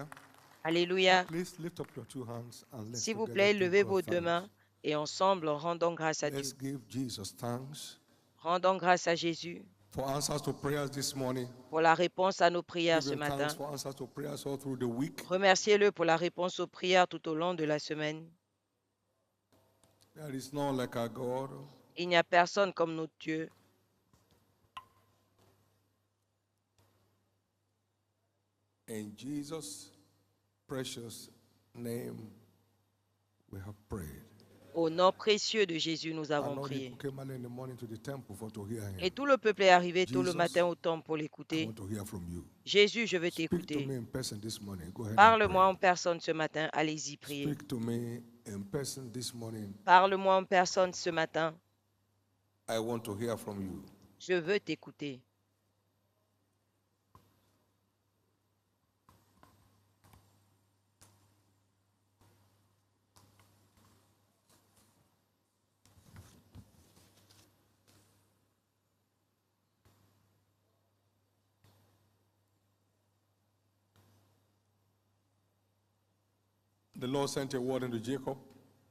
Hallelujah. Alléluia. Please lift up your two hands and let's S'il vous together plaît, give levez God vos deux mains thanks. et ensemble, rendons grâce à Let's Dieu. give Jesus thanks Rendons grâce à Jésus for answers to prayers this morning. pour la réponse à nos prières Give ce him thanks matin. for answers to prayers all through the week. Remerciez-le pour la réponse aux prières tout au long de la semaine. There is none like our God. Il n'y a personne comme notre Dieu. In Jesus' precious name, we have prayed. Au nom précieux de Jésus, nous avons And all prié. people came early in the morning to the temple for to hear Et him. tout le peuple est arrivé tôt le Jesus, matin au temple pour I l'écouter. want to hear from you. Jésus, je veux Speak to t'écouter. me in person this morning. Go ahead and Parle-moi pray. en personne ce matin. Allez-y, priez. Speak to me in person this morning. Parle-moi en personne ce matin. I want to hear from you. Je veux t'écouter. The Lord sent a word into Jacob.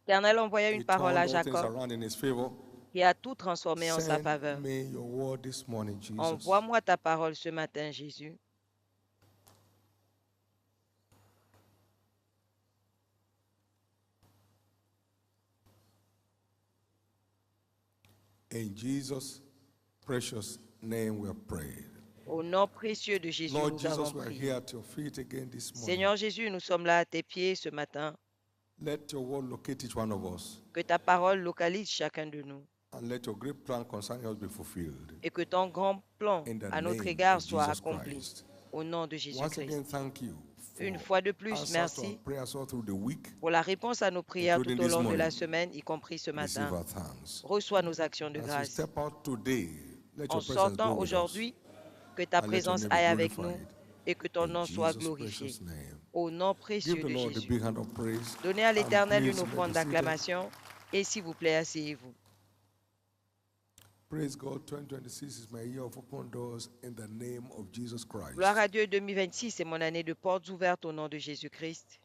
L'Éternel envoya He une parole à turned all things Jacob around in his favor. qui a tout transformé en sa Send faveur. me your word this morning, Jesus. Envoie-moi ta parole ce matin, Jésus. In Jesus' precious name we have prayed. Au nom précieux de Jésus, Lord nous Jesus, avons we are prié. here at your feet again this morning. Seigneur Jésus, nous sommes là à tes pieds ce matin. Let your word locate each one of us, Que ta parole localise chacun de nous and let your great plan concerning us be fulfilled. et que ton grand plan In the à notre name égard of soit Jesus accompli. Christ. Au nom de Once Jésus-Christ. again, thank you Une for fois de plus, answers to our merci prayers all through the week. pour la réponse à nos prières tout Including au this long de la morning. semaine, y compris ce Receive matin. our thanks. Reçois nos actions de As we grâce. step out today, let En your presence go sortant with us. aujourd'hui, que ta And let your présence name be aille avec nous glorified. et que ton In nom soit Jesus' glorifié. precious name. Au nom Give précieux the de Lord a Jésus. big hand of praise. Donnez à And l'Éternel please, une you may offrande be seated. d'acclamation et s'il vous plaît, asseyez-vous. Praise God, 2026 is my year of open doors in the name of Jesus Christ. Gloire à Dieu, 2026, c'est mon année de portes ouvertes au nom de Jésus-Christ.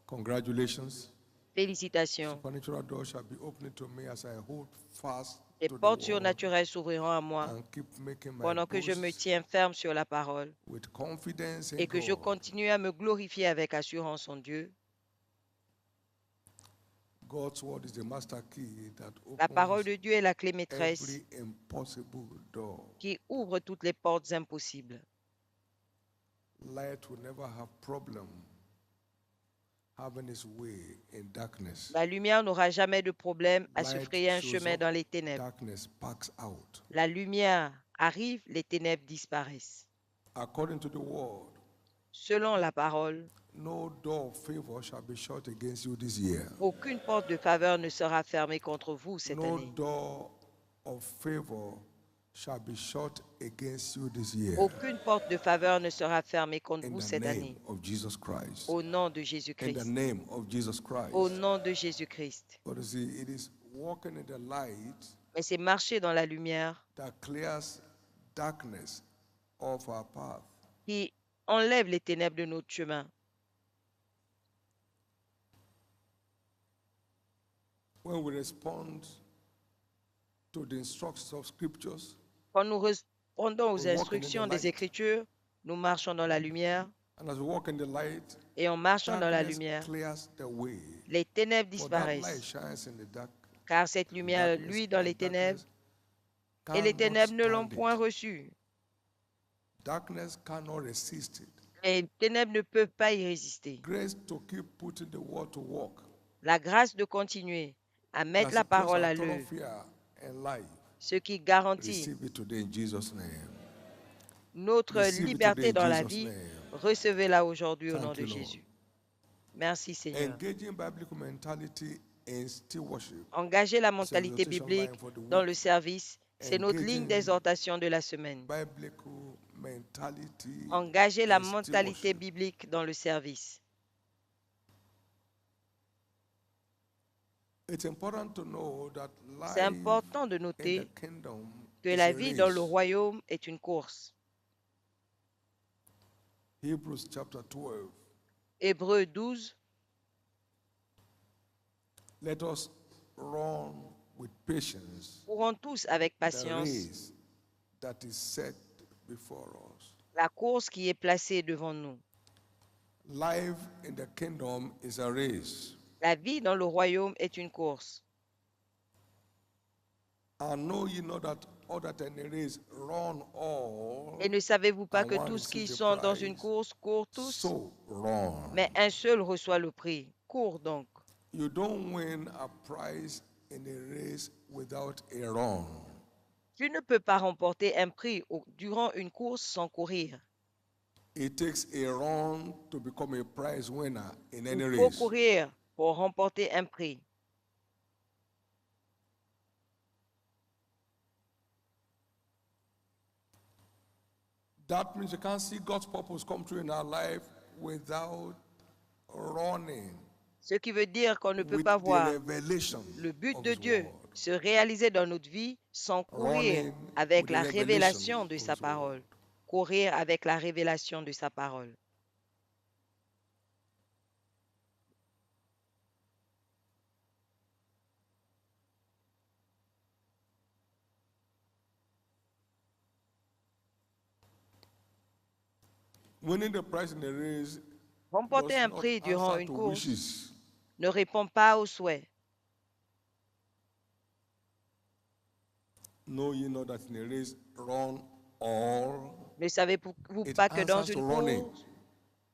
Congratulations. Félicitations. Supernatural doors shall be opening to me as I hold fast Les to the portes word surnaturelles s'ouvriront à moi and keep making my pendant que je me boast tiens ferme sur la parole with confidence in et que je God. continue à me glorifier avec assurance en Dieu. God's word is the master key that La parole opens de Dieu est la clé maîtresse every impossible door. qui ouvre toutes les portes impossibles. Light will never have problem having its way in darkness. La lumière n'aura jamais de problème à se Light frayer un shows chemin up, dans les ténèbres. darkness backs out. La lumière arrive, les ténèbres disparaissent. According to the word, Selon la parole, no door of favor shall be shut against you this year. aucune porte de faveur ne sera fermée contre vous cette No année. door of favor shall be shut against you this year. Aucune porte de faveur ne sera fermée contre In vous the cette name année. of Jesus Christ. Au nom de In the Jésus-Christ. name of Jesus Christ. Au nom de Jésus-Christ. But you see, it is walking in the light Mais c'est marcher dans la lumière that clears darkness off our path. qui enlève les ténèbres de notre chemin. When we respond to the instructions of scriptures, Quand nous répondons aux We walk in the instructions des light. Écritures, nous marchons dans la lumière and as we walk in the light, et en marchant dans la darkness lumière, clears the way. les ténèbres For that light disparaissent. shines in the dark. Car cette lumière, darkness, lui, dans les and ténèbres, darkness et les cannot ténèbres ne l'ont stand point it. reçu. Darkness cannot resist it. Les ténèbres ne peuvent pas y résister. Grace to keep putting the word to work. La grâce de continuer à mettre As la it places parole our à total l'œuvre, fear and life. ce qui garantit Receive it today in Jesus' name. notre Receive it liberté today in dans la Jesus' vie, name. recevez-la aujourd'hui au Thank nom de you, Lord. Jésus. Merci Seigneur. Engaging biblical mentality in stewardship. Engager la It's a mentalité rotation biblique line for the dans week. le service, c'est notre ligne Engaging d'exhortation de la semaine. biblical mentality Engager la in mentalité stewardship. biblique dans le service. It's important to know that C'est life important de in the noter kingdom que is la a vie dans le race. royaume est une course. Hebrews chapter 12. Hébreux 12. Let us run with patience Courons tous avec the patience race that is set before us. la course qui est placée devant nous. Life in the kingdom is a race. La vie dans le royaume est une course. And know ye not that all that in a race run all, Et ne savez-vous pas and que one tous qui receives the sont dans une prize? course courent tous, So run. mais un seul reçoit le prix. Cours donc. You don't win a prize in a race without a run. Tu ne peux pas remporter un prix durant une course sans courir. It takes a run to become a prize winner in any Il faut race. courir pour remporter un prix. That means you can't see God's purpose come true in our life without running Ce qui veut dire qu'on ne peut with pas the voir revelation le but of de His Dieu word. se réaliser dans notre vie sans courir Running avec with the la revelation révélation de of sa His word. parole. Courir avec la révélation de sa parole. Winning the prize in the race Remporter does un not prix durant answer une to course wishes. ne répond pas aux souhaits. Know ye not that in a race run all? Ne savez-vous It pas que dans answers to une running. course,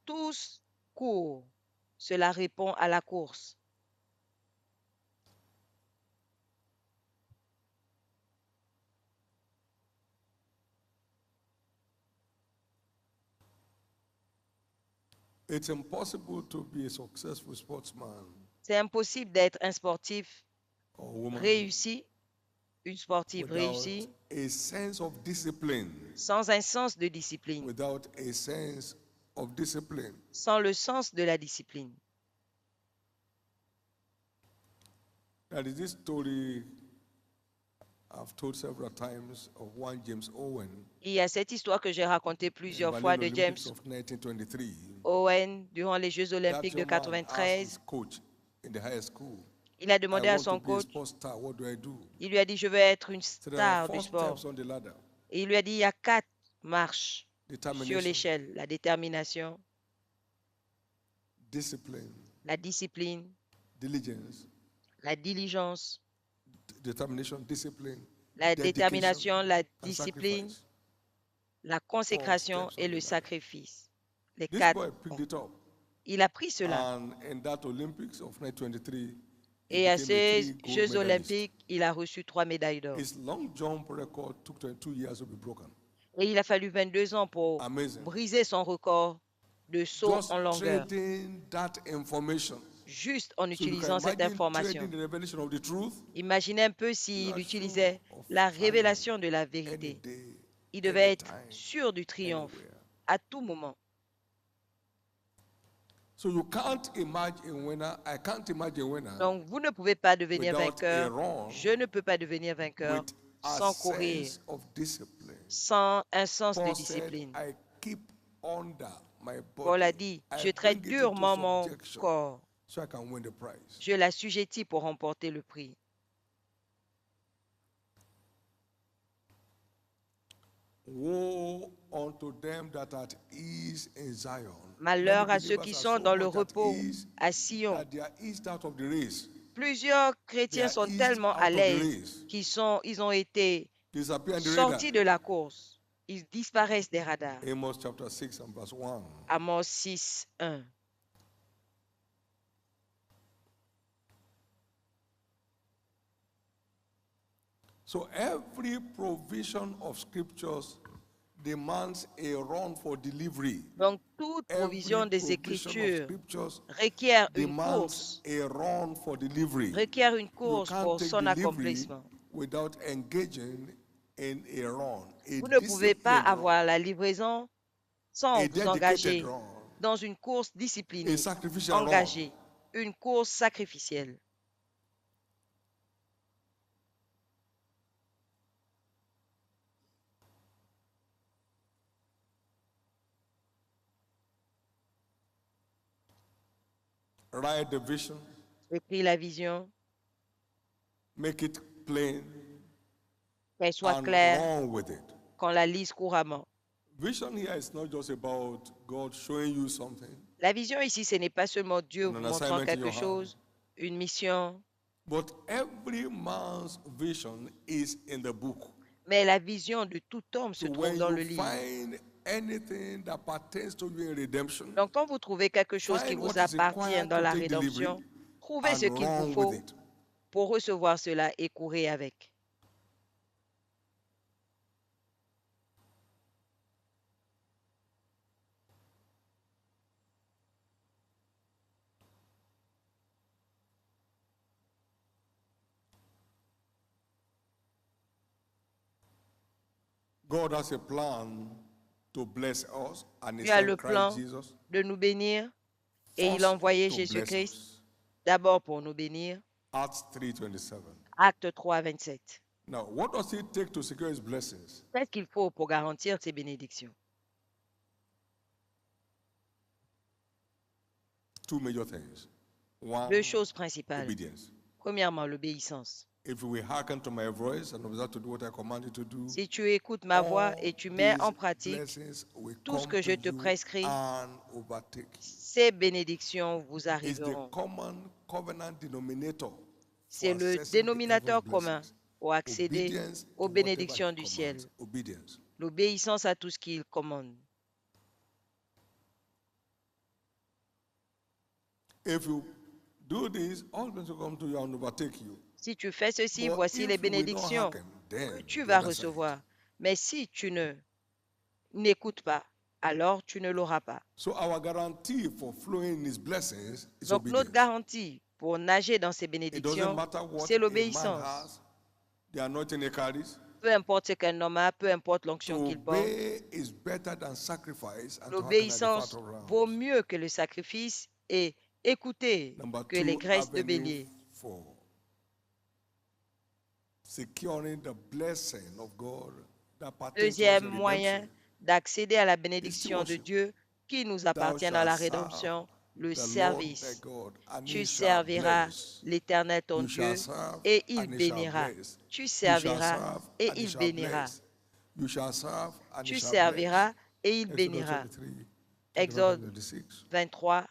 tous courent? Cela répond à la course. It's impossible to be a successful sportsman C'est impossible d'être un sportif or woman réussi, une sportive without réussie, a sense of discipline. sans un sens de discipline, Without a sense of discipline. sans le sens de la discipline. That is this story I've told several times of one James Owen Il y a cette histoire que j'ai racontée in plusieurs Berlin fois de Olympics James of 1923. Owen durant les Jeux That olympiques de young man asked his 93. coach in the high school, Il a I demandé à want to son be a coach, sports star, what do I do? il lui a dit, je veux être une So there are star du 4 sport. steps on the ladder. Et il lui a dit, il y a 4 marches sur Determination, l'échelle. La détermination, discipline, la discipline, diligence, la diligence, determination, discipline, la dedication, détermination, la and discipline, sacrifice. la 4 consécration steps et on le the ladder. sacrifice. Les This 4 boy picked ponts. it up. Il a pris cela. And in that Olympics of 1923, he Et à became a ces 3 gold Jeux medalist. olympiques, il a reçu 3 médailles d'or. His long jump record took 22 years to be broken. Et il a fallu 22 ans pour Amazing. briser son record de saut Just en longueur, trading that information. juste en So you can utilisant cette imagine information. trading the revelation of the truth Imaginez un peu You s'il are utilisait sure of la triumph révélation de la any vérité. day, Il devait être anytime, sûr du triomphe anywhere. à tout moment. So you can't imagine a winner. I can't imagine a winner Donc, vous ne pouvez pas devenir without a vainqueur. run Je ne peux pas devenir vainqueur with a sans courir, sense of discipline. sans un sens de Paul said, discipline. I keep under my Paul a body. dit, I je traite bring it into durement mon subjection corps. so I can win the prize. Je l'assujettis pour remporter le prix. Woe unto them that are at ease in Zion. Malheur Many à ceux believers qui are sont so dans le much at repos ease à Sion. that they are eased out of the race. Plusieurs They chrétiens are sont eased tellement à out of the l'aise race. qu'ils ont été Disappear in the radar. sortis de la course. Ils disparaissent des radars. Amos chapter 6 and verse 1. Amos 6, 1. So every provision of scriptures demands a run for delivery. Donc, toute Every provision des provision of Écritures scriptures requiert une demands course, a run for delivery. requiert une You course can't pour take son delivery accomplissement. without engaging in a run, a Vous ne pouvez pas disciplined avoir run, la livraison sans a vous dedicated engager run, dans une course a disciplinée, sacrificial run. engagée, une course sacrificielle. write the vision, écris la vision, make it plain, qu'elle soit and claire, run with it. qu'on la lise couramment. Vision here is not just about God showing you something, La vision ici, ce n'est pas seulement Dieu an vous montrant assignment in quelque your hand, chose, une mission, but every man's vision is in the book. mais la vision de tout homme se So trouve when dans you le livre. find anything that pertains to you in redemption, Donc, quand vous trouvez quelque chose qui find what vous is appartient required dans to la take delivery rédemption, trouvez ce and qu'il vous run faut with it. pour recevoir cela et courir avec. God has a plan to bless us, and He Dieu a le sent plan Christ Jesus de nous bénir et il first a envoyé to bless Jésus-Christ us. d'abord pour nous bénir. Acts 3:27. Acte 3, 27. Now, what does it take to secure His blessings? Qu'est-ce qu'il faut pour garantir ces bénédictions? Two major things. One, Deux choses principales. obedience. Premièrement, l'obéissance. If you will hearken to my voice and observe to do what I command you to do, Si tu écoutes ma voix all et tu mets en these pratique blessings will tout ce come que je to te you prescris, and overtake you. ces bénédictions vous It's the arriveront. common covenant denominator for C'est le accessing the dénominateur heavenly commun blessings. pour accéder Obedience to aux whatever bénédictions He du ciel. commands. Obedience. L'obéissance à tout ce qu'il commande. If you do this, all blessings will come to you and overtake you. Si tu fais ceci, But voici if les you will not bénédictions hearken, then que tu the vas other side. recevoir. Mais si tu n'écoutes pas, alors tu ne l'auras pas. So our guarantee for flowing in His blessings is Donc notre obedience. garantie pour nager dans ces It doesn't bénédictions, matter what c'est a man l'obéissance. has, the anointing he carries. Peu importe ce qu'un homme a, peu importe l'onction To qu'il porte, obey is better than sacrifice and to hearken at the l'obéissance fat of rams. vaut mieux que le sacrifice et écouter Number que les two, graisses de avenue bélier. for securing the blessing of God that pertains to us Deuxième in moyen redemption. d'accéder à la bénédiction de worship. Dieu qui nous Thou appartient dans shalt la serve rédemption, le the Lord thy service. God, and Tu He shall serviras bless. l'Éternel ton You shall Dieu serve, et il and He shall bénira. bless. Tu You shall serviras serve, et and He il shall bénira. bless. You shall serve, and He Tu shall serviras bless. et il Exodus bénira. 23, 25 Exode and 26. 23,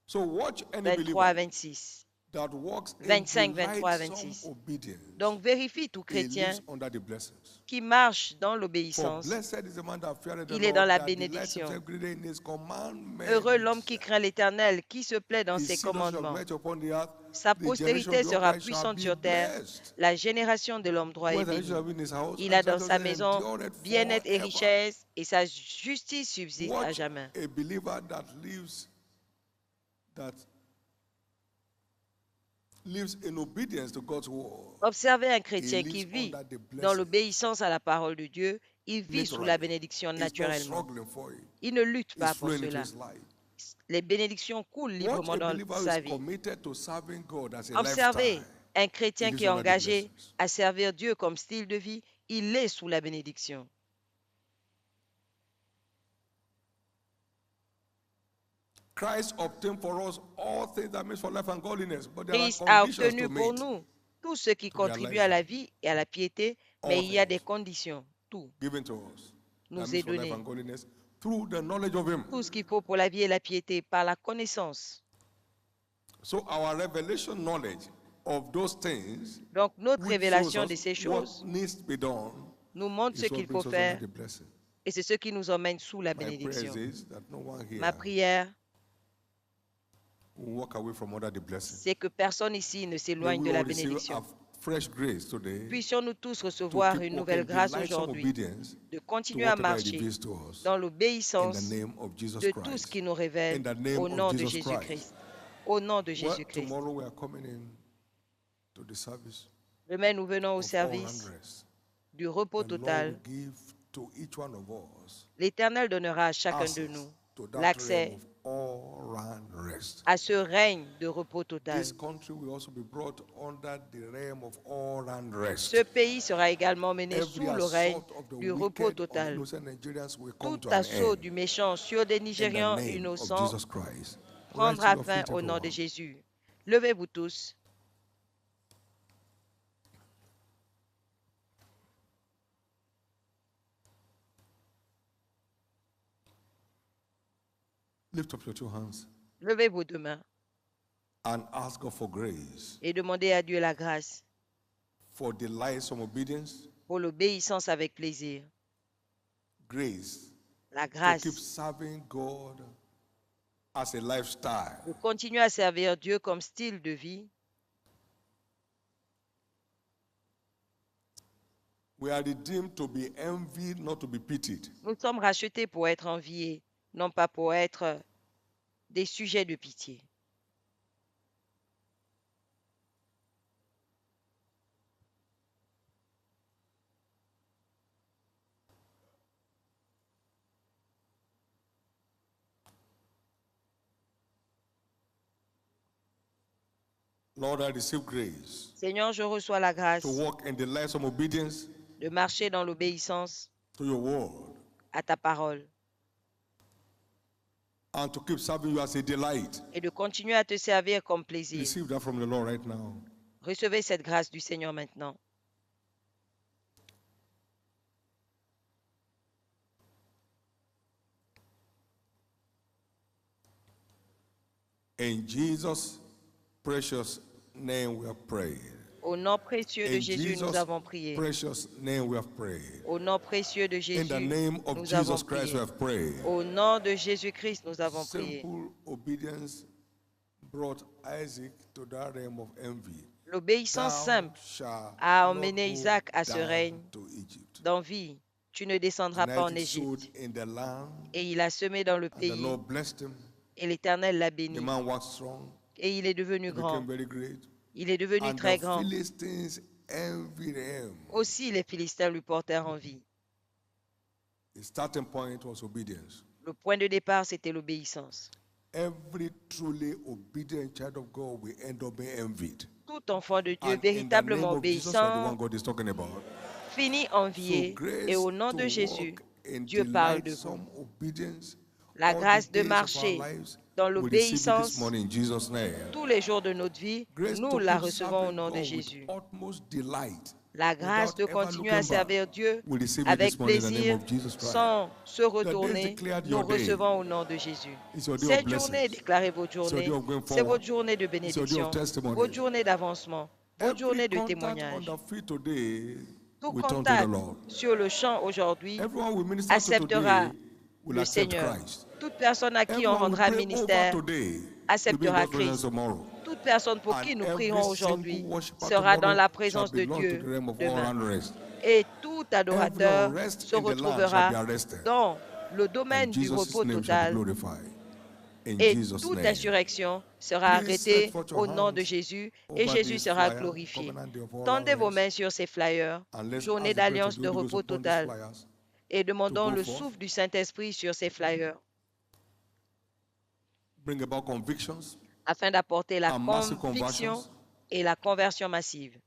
So watch any 23, believer 26. that walks in 25, 23, delightsome 26. obedience. Donc vérifie tout He chrétien lives under the blessings. qui marche dans For l'obéissance. blessed is the man that feareth the Il est dans Lord, la that delights bénédiction. himself greatly in His commandments. Heureux l'homme qui craint l'Éternel, qui se plaît dans His ses seed shall commandements. great upon the earth. Sa The generation postérité of the sera upright shall puissante be sur terre. blessed. La génération de l'homme droit est Whether he bénie. shall be in his house, Il and a dans his sa righteousness maison endureth bien-être et forever. richesse, et sa justice subsiste à Watch jamais. a believer that lives in obedience to God's word. Observez un He chrétien qui lives vit under the dans blessing. l'obéissance à la parole de Dieu. Il vit sous la Literally. bénédiction He's not naturellement. struggling for it. Il ne lutte pas It's pour flowing into cela. his life. Les bénédictions coulent Watch librement a dans believer who sa is vie. committed to serving God as a Observez lifestyle. un chrétien He qui lives est under the engagé blessings. à servir Dieu comme style de vie. Il est sous la bénédiction. Christ obtained for us all things that makes for life and godliness, but there are Christ a conditions obtenu to pour meet. nous tout ce qui to contribue realize à la it. vie et à la piété, All mais il y a des things. conditions. Tout Given to us. That nous makes est for life donné. and godliness through the knowledge of Him. Tout ce qu'il faut pour la vie et la piété par la connaissance. So our revelation knowledge of those things, Donc notre which shows révélation de us ces what choses needs to be done, nous montre ce is what qu'il brings faut us faire under the blessing. et c'est ce qui nous emmène sous la My prayer bénédiction. is that no one here Ma prière, will walk away from under the blessing. c'est que personne ici ne May s'éloigne we de la all receive bénédiction. a fresh grace today Puissions-nous tous to recevoir keep une walking nouvelle grâce delightsome aujourd'hui, obedience de to continuer à whatever He marcher reveals to us. dans In l'obéissance the name of Jesus de tout ce Christ. qui nous révèle In the name au of nom de Jesus Christ. Jésus-Christ. Au nom de Well, Jésus-Christ. tomorrow we are coming in to the service Demain, nous venons au of all service unrest. du repos The Lord total. will give to each one of us L'Éternel donnera à chacun de access nous to that l'accès realm of all round rest. à ce règne de repos total. This country will also be brought under the realm of all round rest. Ce pays sera également mené Every sous le règne assault of the du repos wicked on total. innocent Nigerians will come Tout to an assaut end du méchant sur des in the Nigérians name of innocents Jesus Christ. prendra to your fin feet, au nom de everyone. Jésus. Levez-vous tous. Lift up your two hands Levez vos deux mains and ask God for grace, et demandez à Dieu la grâce for delight from obedience, pour l'obéissance avec plaisir. grace La to keep grâce serving God as a lifestyle. de continuer à servir Dieu comme style de vie. We are redeemed to be envied, not to be pitied. Nous sommes rachetés pour être enviés, non pas pour être des sujets de pitié. Lord, I receive grace Seigneur, je reçois la grâce to walk in the light of obedience de marcher dans l'obéissance to your word à ta parole and to keep serving you as a delight. et de continuer à te servir comme plaisir. Receive that from the Lord right now. Recevez cette grâce du Seigneur maintenant. In Jesus' precious name we have prayed. Au nom précieux de In Jésus, nous Jesus' avons prié. precious name we have prayed. Au nom précieux de In Jésus, the name of nous avons Jesus Christ prié. we have prayed. Au nom de Jésus-Christ, nous avons prié. Simple obedience brought Isaac to that realm of envy. L'obéissance Thou simple shalt a not emmené go Isaac à ce down règne to Egypt. d'envie. Tu ne descendras And pas en Isaac sowed Égypte. in the land, Et il a semé dans le and the pays, Lord blessed him. et l'Éternel l'a The béni. man was strong, Et il est devenu he grand. became very great. Il est devenu And très the grand. Philistines envied him. Aussi, les Philistins lui portèrent envie. His starting point was obedience. Le point de départ, c'était l'obéissance. Every truly obedient child of God will end up being envied. Tout enfant de Dieu And in the name véritablement of Jesus, you are the one obéissant God is talking about. finit So envié. grace Et au nom to de Jésus, walk in Dieu parle de vous. delightsome obedience La all the grâce de days of our marcher lives, dans we receive it this l'obéissance morning in Jesus' name. tous les jours de notre vie, Grace nous to la keep recevons au serving nom de God with Jésus. utmost delight, La grâce without de ever continuer à looking back. servir Dieu We receive it avec this morning in the name plaisir, of Jesus Christ. sans se The day is retourner, declared nous your day. recevons au nom de Jésus. It's your day of Cette journée, blessings. déclarez votre It's your day journée. of going C'est forward. votre journée de It's your day bénédiction, of testimony. votre journée d'avancement, votre Every journée de contact témoignage. on the feet today Tout will turn to the contact Lord. sur le champ aujourd'hui Everyone we minister to acceptera today will le accept Seigneur. Christ. Toute personne à qui on Everyone we rendra pray over ministère today will be in acceptera God's presence Christ. tomorrow. Toute personne pour And qui nous every prierons single aujourd'hui worshiper sera dans tomorrow la shall présence de belong to Dieu the realm of all demain. unrest. Et tout Every adorateur unrest se in the land shall be retrouvera arrested. dans le And domaine du Jesus' repos name shall be total glorified. In et Jesus' toute name. insurrection sera Please arrêtée stretch forth your au nom de hands Jésus et over Jésus this sera flyer, glorifié. Covenant Day of All Tendez vos Unrest. mains sur ces flyers, And let's journée ask the Spirit d'alliance of de the Holy Ghost repos upon these total, flyers et demandons go le forth. souffle du Saint-Esprit sur ces flyers bring about convictions afin d'apporter la and massive conviction conversions et la conversion massive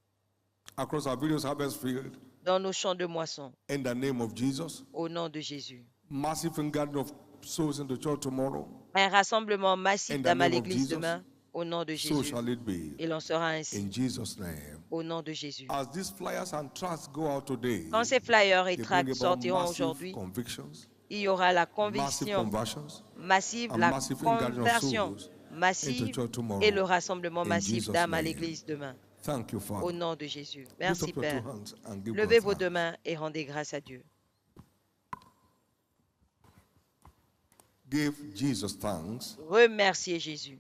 across our various harvest field dans nos champs de moisson in the name of Jesus. au nom de Jésus. Massive gathering of souls in the church tomorrow. Un rassemblement massif In the d'âmes à name of l'église Jesus. demain au nom de So Jésus. shall it be Il en sera ainsi in Jesus' name. au nom de Jésus. As these flyers and tracts go out today, Quand ces flyers et they bring tracts about sortiront massive aujourd'hui, convictions, il y aura la massive conviction conversions, massive, and la massive ingathering of conversion souls into massive church tomorrow. et le rassemblement In massif Jesus' d'âmes à name. l'église demain Thank you, au Father. nom de Jésus. Lift Merci up your Père. two hands and give Levez God vos deux thanks. mains et rendez grâce à Dieu. Give Jesus thanks Remerciez Jésus.